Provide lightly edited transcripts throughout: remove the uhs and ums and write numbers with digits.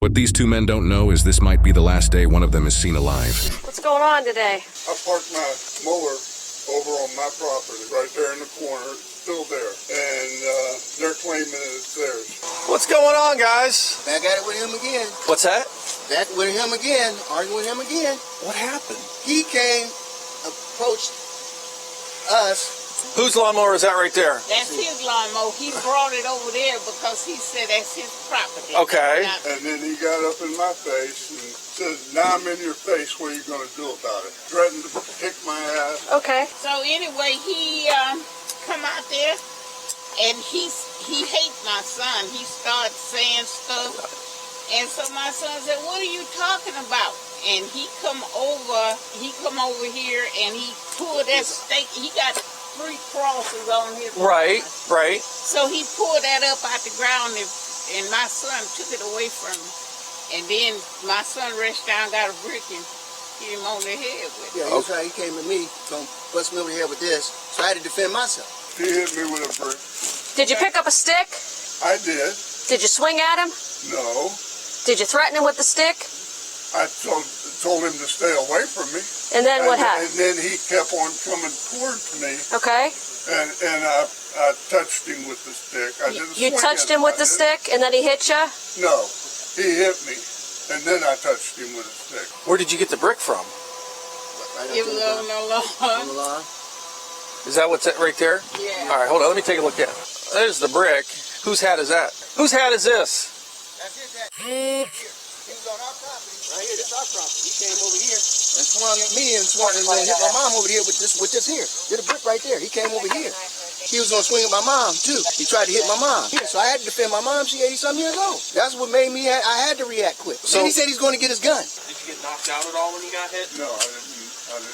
What these two men don't know is this might be the last day one of them is seen alive. What's going on today? I parked my mower over on my property, right there in the corner. It's still there. And they're claiming it's theirs. What's going on, guys? Back at it with him again. What's that? Back with him again. Arguing with him again. What happened? He came, approached us. Whose lawnmower is that right there? That's his lawnmower. He brought it over there because he said that's his property. Okay. And then he got up in my face and said, now I'm in your face, what are you going to do about it? Threatened to kick my ass. Okay. So anyway, he come out there and he hates my son. He started saying stuff. And so my son said, what are you talking about? And he come over here and he pulled that stake. He got 3 crosses on his Right. So he pulled that up out the ground and my son took it away from him. And then my son reached down, got a brick and hit him on the head with it. Yeah, that's right. He came to me, gonna bust me over the head with this. So I had to defend myself. He hit me with a brick. Did you pick up a stick? I did. Did you swing at him? No. Did you threaten him with the stick? I told him to stay away from me. And then what happened? And then he kept on coming towards me. Okay. And I touched him with the stick. I didn't You swing touched at him with the stick and then he hit you? No. He hit me. And then I touched him with a stick. Where did you get the brick from? Right It was on the lawn. on the lawn. Is that what's that right there? Yeah. All right, hold on. Let me take a look at it. There's the brick. Whose hat is that? Whose hat is this? That's his hat. Here. He was on our property. Right here, this is our property. He came over here and swung at me and swung and hit my mom over here with this here. Did a brick right there. He came over here. He was gonna swing at my mom too. He tried to hit my mom. So I had to defend my mom. She 80-some years old. That's what made me. I had to react quick. So Then he said he's going to get his gun. Did you get knocked out at all when you got hit? No, I didn't.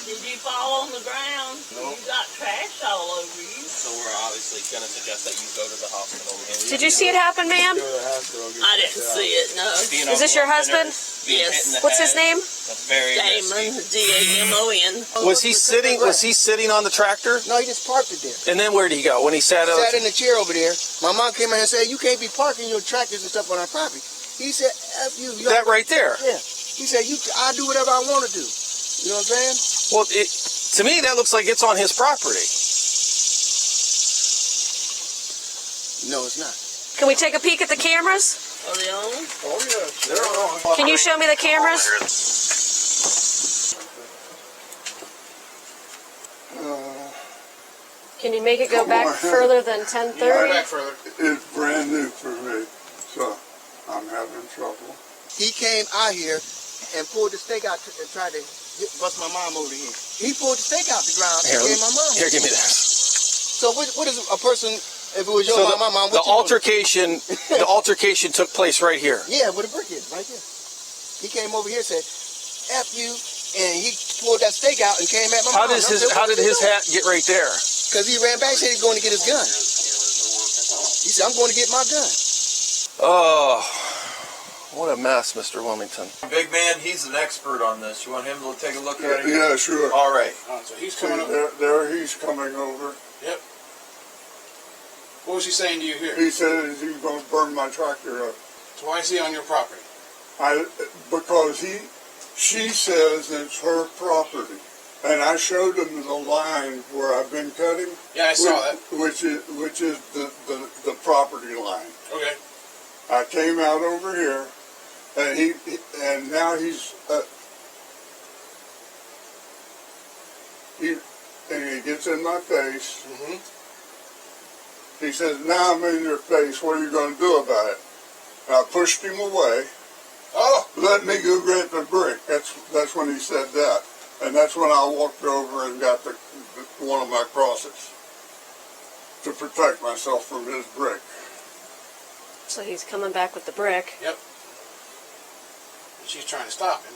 Did you fall on the ground? No. You got trash all over you. So we're obviously going to suggest that you go to the hospital. Did you see it happen, ma'am? I didn't see it, no. Is this your husband? Yes. What's his name? That's very Damon, D-A-M-O-N. Was he sitting on the tractor? No, he just parked it there. And then where did he go? When he sat out? Sat in the chair over there. My mom came in and said, "You can't be parking your tractors and stuff on our property." He said, "F you." That right there. Yeah. He said, I do whatever I want to do. You know what I'm saying? Well, to me, that looks like it's on his property. No, it's not. Can we take a peek at the cameras? Are they on? Oh, yes. They're on. Can you show me the cameras? Can you make it go back further than 10:30? It's brand new for me. So I'm having trouble. He came out here and pulled the stake out and tried to bust my mom over the head. He pulled the stake out the ground and gave my mom. Here, give me this. So what is a person, if it was your mom, the altercation, the altercation took place right here. Yeah, where the brick is, right there. He came over here and said, F you, and he pulled that stake out and came at my mom. How did his hat get right there? Because he ran back and said he's going to get his gun. He said, I'm going to get my gun. Oh, what a mess, Mr. Wilmington. Big man, he's an expert on this. You want him to take a look at it? Yeah, sure. All right. So he's See, coming over. there he's coming over. Yep. What was he saying to you here? He said he's going to burn my tractor up. So why is he on your property? Because she says it's her property. And I showed him the line where I've been cutting. Yeah, I saw that. Which is the property line. Okay. I came out over here, and now he's he gets in my face. He says, "Now I'm in your face. What are you going to do about it?" And I pushed him away. Oh! Let me go get the brick. That's when he said that. And that's when I walked over and got one of my crosses to protect myself from his brick. So he's coming back with the brick. Yep. And she's trying to stop him.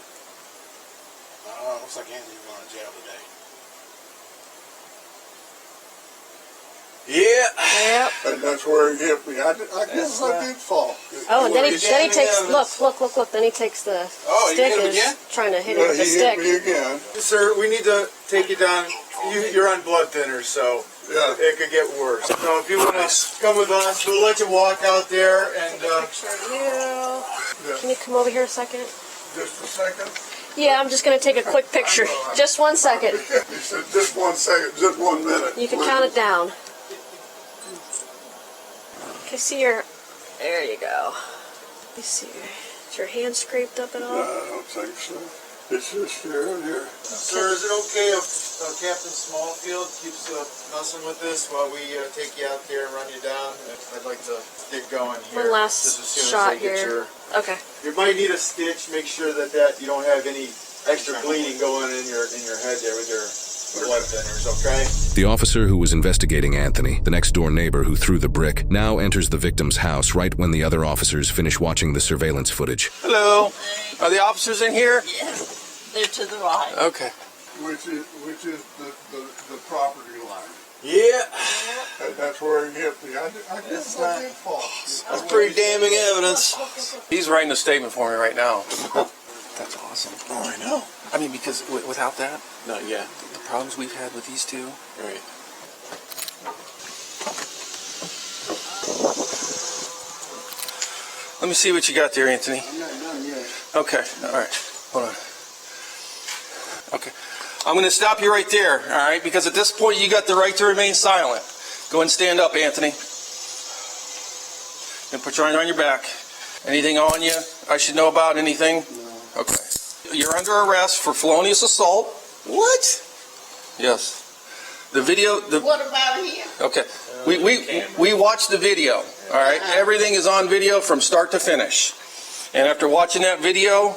Looks like Anthony's going to jail today. Yeah. Yep. And that's where he hit me. I guess I did fall. Oh, and then he takes, look, then he takes the Oh, you stick hit him and again? is trying to hit him with the He stick. hit me again. Sir, we need to take you down. You're on blood thinners, so Yeah. it could get worse. So if you want to come with us, we'll let you walk out there and Picture of you. Can you come over here a second? Just a second. Yeah, I'm just going to take a quick picture. Just 1 second. He said, just 1 second, just 1 minute. You can count it down. Okay, see your... There you go. Let me see. Is your hand scraped up at No, all? I don't think so. It's just here and here. Sir, is it okay if Captain Smallfield keeps messing with this while we take you out there and run you down? I'd like to get going here. One last just as soon shot as I get here. Okay. You might need a stitch. Make sure that you don't have any extra bleeding going in your head there with your blood thinners, okay? The officer who was investigating Anthony, the next-door neighbor who threw the brick, now enters the victim's house right when the other officers finish watching the surveillance footage. Hello. Are the officers in here? Yes, they're to the right. Okay. Which is the property line. Yeah. And that's where he hit me. I guess I did fall. That's pretty damning evidence. He's writing a statement for me right now. That's awesome. Oh, I know. I mean, because without that, No, yeah. the problems we've had with these two. Right. Let me see what you got there, Anthony. I'm not done yet. Okay, all right. Hold on. Okay. I'm going to stop you right there, all right? Because at this point, you got the right to remain silent. Go and stand up, Anthony. And put your arm on your back. Anything on you I should know about? Anything? No. Okay. You're under arrest for felonious assault. What? Yes. The video... What about him? Okay. We watched the video, all right? Everything is on video from start to finish. And after watching that video,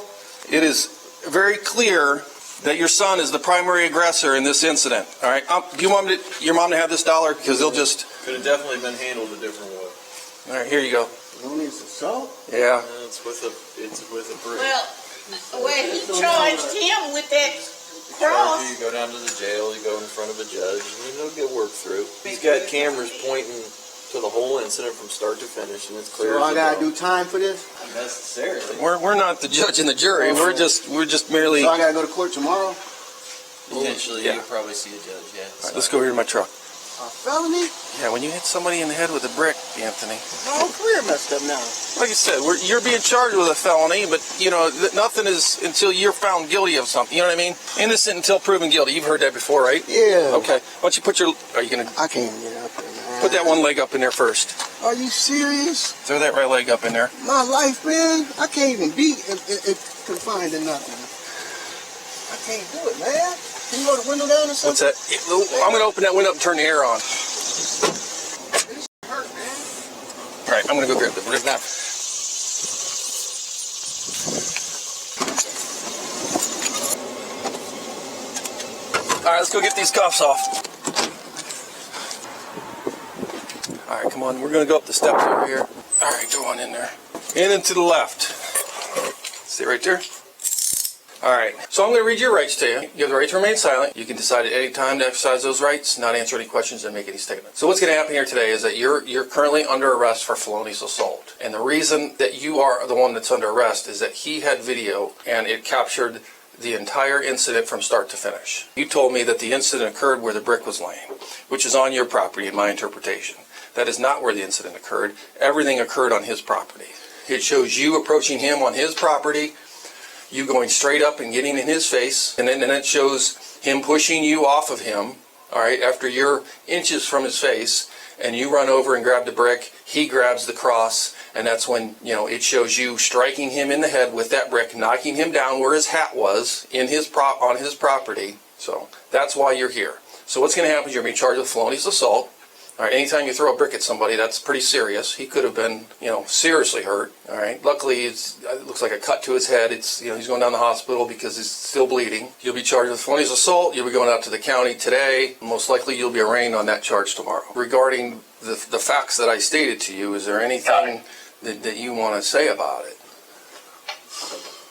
it is very clear that your son is the primary aggressor in this incident, all right? Do you want your mom to have this dollar? Because they'll just... Could have definitely been handled a different way. All right, here you go. Felonious assault? Yeah. It's with a brick. Well, he charged him with that cross. You go down to the jail, you go in front of a judge, and it'll get worked through. He's got cameras pointing to the whole incident from start to finish, and it's clear. So I as a gotta bell. do time for this? Necessarily. We're not the judge and the jury. We're just merely... So I gotta go to court tomorrow? Eventually, Yeah. you'll probably see a judge, yeah. All right, let's go here to my truck. A felony? Yeah, when you hit somebody in the head with a brick, Anthony. My whole career messed up now. Like I said, you're being charged with a felony, but, nothing is until you're found guilty of something. You know what I mean? Innocent until proven guilty. You've heard that before, right? Yeah. Okay. Why don't you put your... Are you going to... I can't get up there, man. Put that one leg up in there first. Are you serious? Throw that right leg up in there. My life, man. I can't even be confined to nothing. I can't do it, man. Can you roll the window down or something? What's that? I'm going to open that window up and turn the air on. Hurt, man. All right, I'm going to go grab the brick now. All right, let's go get these cuffs off. All right, come on. We're going to go up the steps over here. All right, go on in there. In and to the left. Stay right there. All right, so I'm going to read your rights to you. You have the right to remain silent. You can decide at any time to exercise those rights, not answer any questions, and make any statements. So what's going to happen here today is that you're currently under arrest for felonious assault. And the reason that you are the one that's under arrest is that he had video, and it captured the entire incident from start to finish. You told me that the incident occurred where the brick was laying, which is on your property in my interpretation. That is not where the incident occurred. Everything occurred on his property. It shows you approaching him on his property, you going straight up and getting in his face, and then it shows him pushing you off of him, all right, after you're inches from his face, and you run over and grab the brick, he grabs the cross, and that's when, it shows you striking him in the head with that brick, knocking him down where his hat was on his property. So that's why you're here. So what's going to happen is you're going to be charged with felonious assault. All right, anytime you throw a brick at somebody, that's pretty serious. He could have been, seriously hurt. All right, luckily it looks like a cut to his head. It's, he's going down the hospital because he's still bleeding. You'll be charged with felonious assault. You'll be going out to the county today. Most likely you'll be arraigned on that charge tomorrow. Regarding the facts that I stated to you, is there anything that you want to say about it?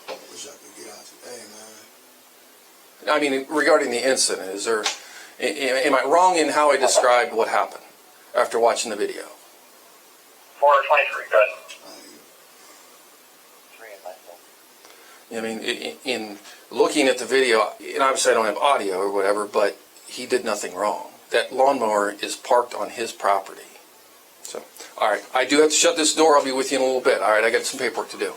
I wish I could get out today, man. I mean, regarding the incident, am I wrong in how I described what happened after watching the video? 423, good. I mean, in looking at the video, and obviously I don't have audio or whatever, but he did nothing wrong. That lawnmower is parked on his property. So, all right, I do have to shut this door. I'll be with you in a little bit. All right, I got some paperwork to do.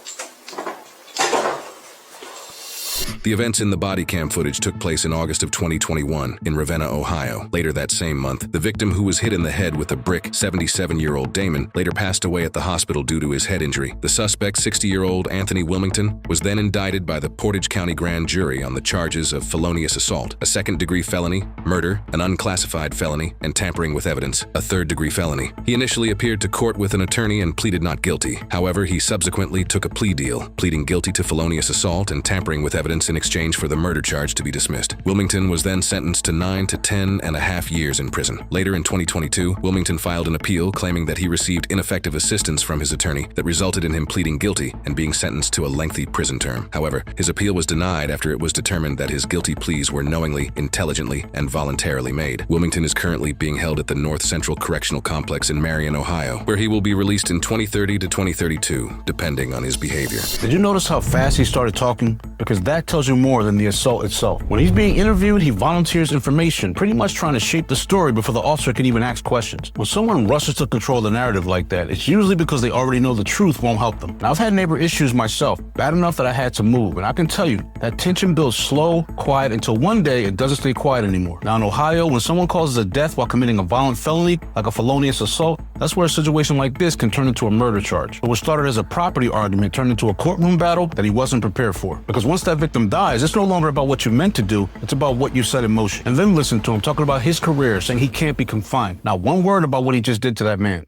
The events in the body cam footage took place in August of 2021 in Ravenna, Ohio. Later that same month, the victim, who was hit in the head with a brick, 77-year-old Damon, later passed away at the hospital due to his head injury. The suspect, 60-year-old Anthony Wilmington, was then indicted by the Portage County Grand Jury on the charges of felonious assault, a second-degree felony, murder, an unclassified felony, and tampering with evidence, a third-degree felony. He initially appeared to court with an attorney and pleaded not guilty. However, he subsequently took a plea deal, pleading guilty to felonious assault and tampering with evidence in exchange for the murder charge to be dismissed. Wilmington was then sentenced to 9 to 10.5 years in prison. Later in 2022, Wilmington filed an appeal claiming that he received ineffective assistance from his attorney that resulted in him pleading guilty and being sentenced to a lengthy prison term. However, his appeal was denied after it was determined that his guilty pleas were knowingly, intelligently, and voluntarily made. Wilmington is currently being held at the North Central Correctional Complex in Marion, Ohio, where he will be released in 2030 to 2032, depending on his behavior. Did you notice how fast he started talking? Because that tells you more than the assault itself. When he's being interviewed, he volunteers information, pretty much trying to shape the story before the officer can even ask questions. When someone rushes to control the narrative like that, it's usually because they already know the truth won't help them. Now, I've had neighbor issues myself, bad enough that I had to move, and I can tell you, that tension builds slow, quiet, until one day it doesn't stay quiet anymore. Now, in Ohio, when someone causes a death while committing a violent felony, like a felonious assault, that's where a situation like this can turn into a murder charge. But what started as a property argument turned into a courtroom battle that he wasn't prepared for. Because once that victim dies, it's no longer about what you meant to do, it's about what you set in motion. And then listen to him talking about his career, saying he can't be confined. Not one word about what he just did to that man.